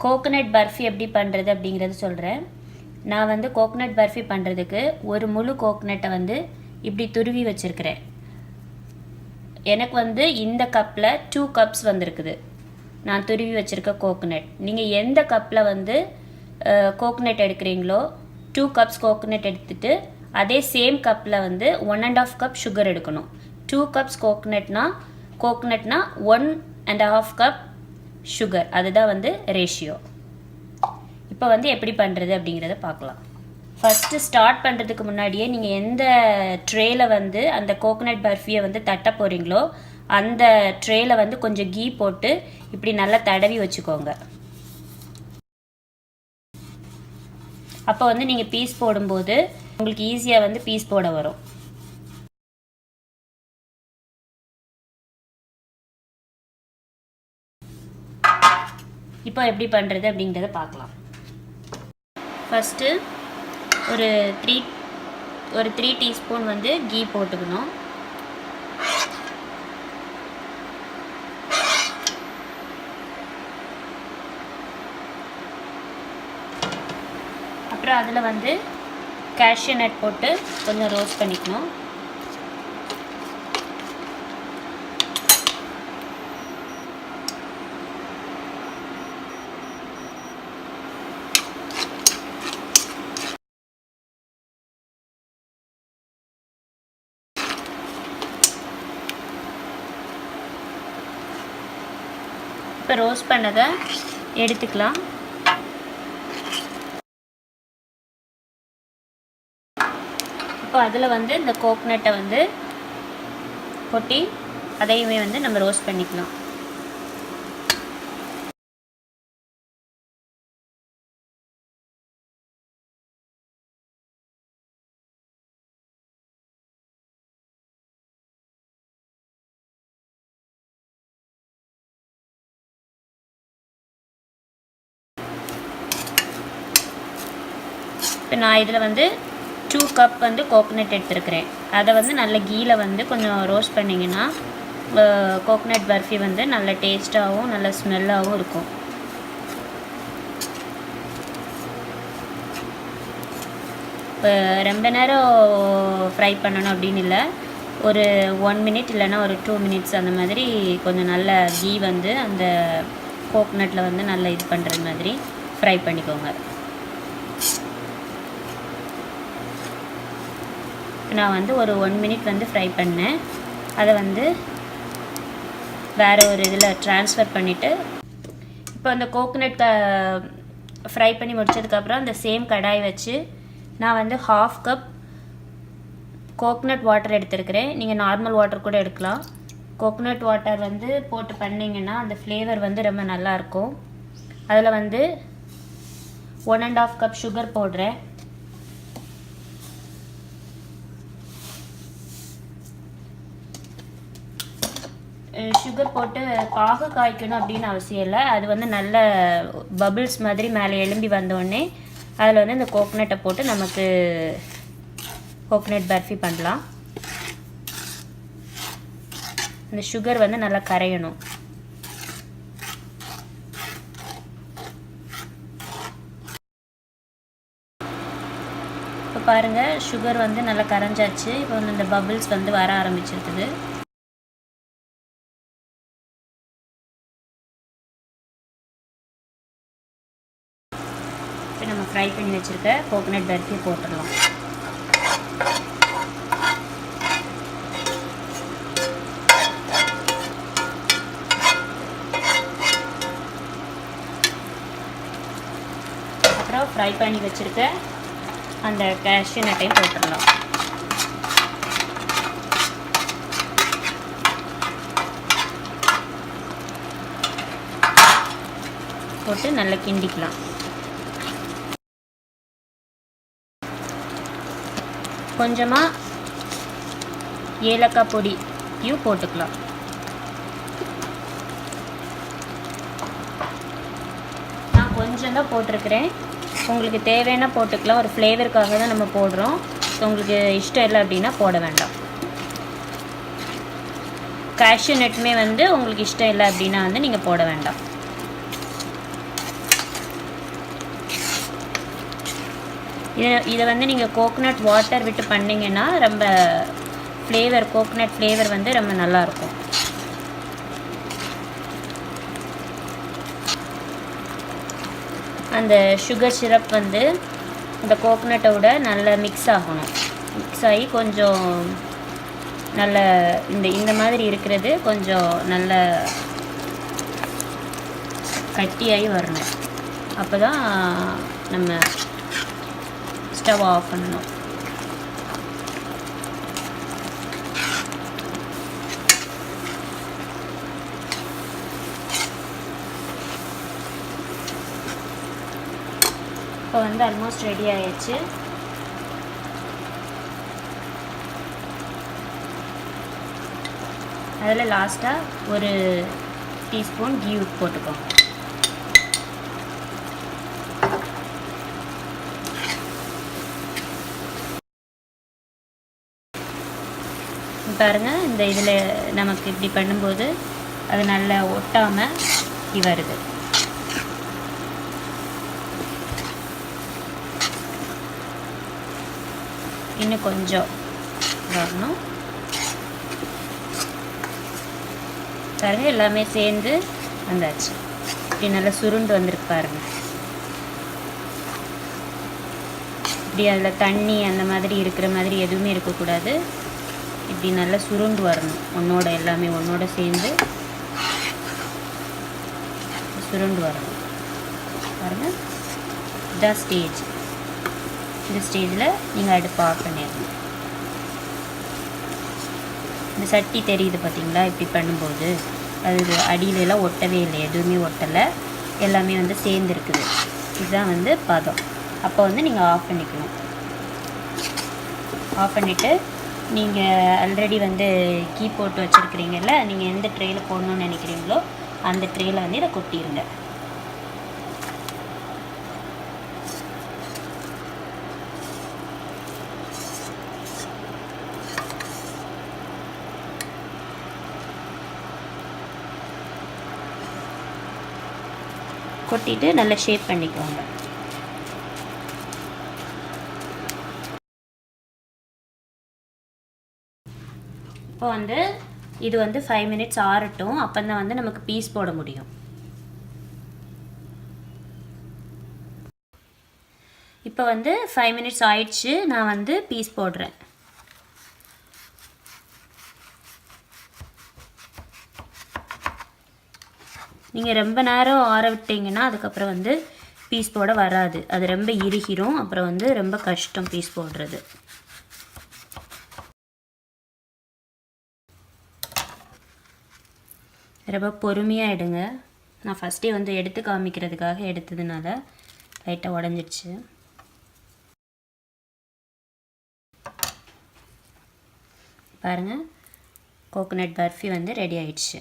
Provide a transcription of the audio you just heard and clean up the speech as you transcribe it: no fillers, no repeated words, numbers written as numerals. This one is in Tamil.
கோகனட் பர்ஃபி எப்படி பண்ணுறது அப்படிங்கிறது சொல்கிறேன். நான் வந்து கோகனட் பர்ஃபி பண்ணுறதுக்கு ஒரு முழு கோகனட்டை வந்து இப்படி துருவி வச்சுருக்கிறேன். எனக்கு வந்து இந்த கப்பில் 2 கப்ஸ் வந்திருக்குது நான் துருவி வச்சுருக்க கோகனட். நீங்கள் எந்த கப்பில் வந்து கோகனட் எடுக்கிறீங்களோ 2 கப்ஸ் கோகனட் எடுத்துகிட்டு அதே சேம் கப்பில் வந்து 1.5 கப் சுகர் எடுக்கணும். 2 கப்ஸ் கோகனட்னா 1.5 கப் சுகர், அதுதான் வந்து ரேஷியோ. இப்போ வந்து எப்படி பண்ணுறது அப்படிங்கிறத பார்க்கலாம். ஃபஸ்ட்டு ஸ்டார்ட் பண்ணுறதுக்கு முன்னாடியே நீங்கள் எந்த ட்ரேயில் வந்து அந்த கோகனட் பர்ஃபியை வந்து தட்ட போகிறீங்களோ அந்த ட்ரேயில் வந்து கொஞ்சம் கீ போட்டு இப்படி நல்லா தடவி வச்சுக்கோங்க. அப்போ வந்து நீங்கள் பீஸ் போடும்போது உங்களுக்கு ஈஸியாக வந்து பீஸ் போட வரும். இப்போ எப்படி பண்ணுறது அப்படிங்கிறத பார்க்கலாம். ஃபஸ்ட்டு ஒரு 3 டீஸ்பூன் வந்து கீ போட்டுக்கணும். அப்புறம் அதில் வந்து கேஷ்யூ நட் போட்டு கொஞ்சம் ரோஸ்ட் பண்ணிக்கணும். இப்போ ரோஸ்ட் பண்ணதை எடுத்துக்கலாம். இப்போ அதில் வந்து இந்த கோகனட்டை வந்து கொட்டி அதையுமே வந்து நம்ம ரோஸ்ட் பண்ணிக்கலாம். இப்போ நான் இதில் வந்து 2 கப் வந்து கோகனட் எடுத்துருக்கிறேன். அதை வந்து நல்ல கீயில் வந்து கொஞ்சம் ரோஸ்ட் பண்ணிங்கன்னா கோகனட் பர்ஃபி வந்து நல்ல டேஸ்ட்டாகவும் நல்ல ஸ்மெல்லாகவும் இருக்கும். இப்போ ரொம்ப நேரம் ஃப்ரை பண்ணணும் அப்படின்னு இல்லை, ஒரு 1 மினிட் இல்லைன்னா ஒரு 2 மினிட்ஸ் அந்த மாதிரி கொஞ்சம் நல்ல கீ வந்து அந்த கோகனட்டில் வந்து நல்லா இது பண்ணுற மாதிரி ஃப்ரை பண்ணிக்கோங்க. நான் வந்து ஒரு 1 மினிட் வந்து ஃப்ரை பண்ணேன். அதை வந்து வேறு ஒரு இதில் ட்ரான்ஸ்ஃபர் பண்ணிவிட்டு இப்போ அந்த கோகனட் ஃப்ரை பண்ணி முடித்ததுக்கப்புறம் அந்த சேம் கடாய் வச்சு நான் வந்து 1/2 கப் கோகனட் வாட்டர் எடுத்துருக்கிறேன். நீங்கள் நார்மல் வாட்டர் கூட எடுக்கலாம். கோகனட் வாட்டர் வந்து போட்டு பண்ணிங்கன்னா அந்த ஃப்ளேவர் வந்து ரொம்ப நல்லாயிருக்கும். அதில் வந்து 1.5 கப் சுகர் போடுறேன். சுகர் போட்டு பாகு காய்க்கணும் அப்படின்னு அவசியம் இல்லை. அது வந்து நல்ல பபிள்ஸ் மாதிரி மேலே எழும்பி வந்தோடனே அதில் வந்து இந்த கோகனட்டை போட்டு நமக்கு கோகனட் பர்ஃபி பண்ணலாம். இந்த சுகர் வந்து நல்லா கரையணும். இப்போ பாருங்கள், சுகர் வந்து நல்லா கரைஞ்சாச்சு. இப்போ வந்து இந்த பபிள்ஸ் வந்து வர ஆரம்பிச்சிருக்குது. இப்போ நம்ம ஃப்ரை பண்ணி வச்சுருக்க கோகனட் பர்ஃபி போட்டுடலாம். அப்புறம் ஃப்ரை பண்ணி வச்சுருக்க அந்த கேஷ்யூ நட்டையும் போட்டுடலாம். போட்டு நல்லா கிண்டிக்கலாம். கொஞ்சமாக ஏலக்காய் பொடியும் போட்டுக்கலாம். நான் கொஞ்சம் தான் போட்டிருக்கிறேன். உங்களுக்கு தேவையான போட்டுக்கலாம். ஒரு ஃப்ளேவருக்காக தான் நம்ம போடுறோம். உங்களுக்கு இஷ்டம் இல்லை அப்படின்னா போட வேண்டாம். கேஷ்யூ நட்டுமே வந்து உங்களுக்கு இஷ்டம் இல்லை அப்படின்னா வந்து நீங்கள் போட வேண்டாம். இதை வந்து நீங்கள் கோகோனட் வாட்டர் விட்டு பண்ணிங்கன்னா ரொம்ப கோகோனட் ஃப்ளேவர் வந்து ரொம்ப நல்லாயிருக்கும். அந்த சுகர் சிரப் வந்து அந்த கோகோனட்டோட நல்லா மிக்ஸ் ஆகணும். மிக்ஸ் ஆகி கொஞ்சம் நல்ல இந்த மாதிரி இருக்கிறது கொஞ்சம் நல்ல கட்டியாகி வரணும். அப்போ தான் நம்ம ஸ்டவ் ஆஃப் பண்ணணும். இப்போ வந்து ஆல்மோஸ்ட் ரெடி ஆயிடுச்சு. அதில் லாஸ்ட்டாக ஒரு டீஸ்பூன் கீ போட்டுக்கோங்க. பாருங்கள், இந்த இதில் நமக்கு இப்படி பண்ணும்போது அது நல்லா ஒட்டாமல் இப்படி வருது. இன்னும் கொஞ்சம் வரணும். பாருங்கள், எல்லாமே சேர்ந்து வந்தாச்சு. இப்படி நல்லா சுருண்டு வந்திருக்கு பாருங்கள். இப்படி அதில் தண்ணி அந்த மாதிரி இருக்கிற மாதிரி எதுவுமே இருக்கக்கூடாது. இப்படி நல்லா சுருண்டு வரணும். எல்லாமே ஒன்றோட சேர்ந்து சுருண்டு வரணும். பாருங்கள், இதான் ஸ்டேஜ். இந்த ஸ்டேஜில் நீங்கள் அடுப்பு ஆஃப் பண்ணிடணும். இந்த சட்டி தெரியுது பார்த்தீங்களா? இப்படி பண்ணும்போது அது அடியிலலாம் ஒட்டவே இல்லை, எதுவுமே ஒட்டலை, எல்லாமே வந்து சேர்ந்துருக்குது. இதுதான் வந்து பதம். அப்போ வந்து நீங்கள் ஆஃப் பண்ணிக்கணும். ஆஃப் பண்ணிவிட்டு நீங்கள் ஆல்ரெடி வந்து கீ போட்டு வச்சுருக்கிறீங்கல்ல, நீங்கள் எந்த ட்ரேயில் போடணுன்னு நினைக்கிறீங்களோ அந்த ட்ரேயில் வந்து இதை கொட்டிடுங்க. கொட்டிட்டு நல்லா ஷேப் பண்ணிக்கோங்க. இப்போ வந்து இது வந்து 5 மினிட்ஸ் ஆறட்டும். அப்போ தான் வந்து நமக்கு பீஸ் போட முடியும். இப்போ வந்து 5 மினிட்ஸ் ஆயிடுச்சு. நான் வந்து பீஸ் போடுறேன். நீங்கள் ரொம்ப நேரம் ஆற விட்டீங்கன்னா அதுக்கப்புறம் வந்து பீஸ் போட வராது. அது ரொம்ப இறுகிரும். அப்புறம் வந்து ரொம்ப கஷ்டம் பீஸ் போடுறது. ரொம்ப பொறுமையாக எடுங்க. நான் ஃபஸ்ட்டே வந்து எடுத்து காமிக்கிறதுக்காக எடுத்ததுனால லைட்டாக உடஞ்சிடுச்சு. பாருங்கள், கோகோனட் பர்ஃபி வந்து ரெடி ஆயிடுச்சு.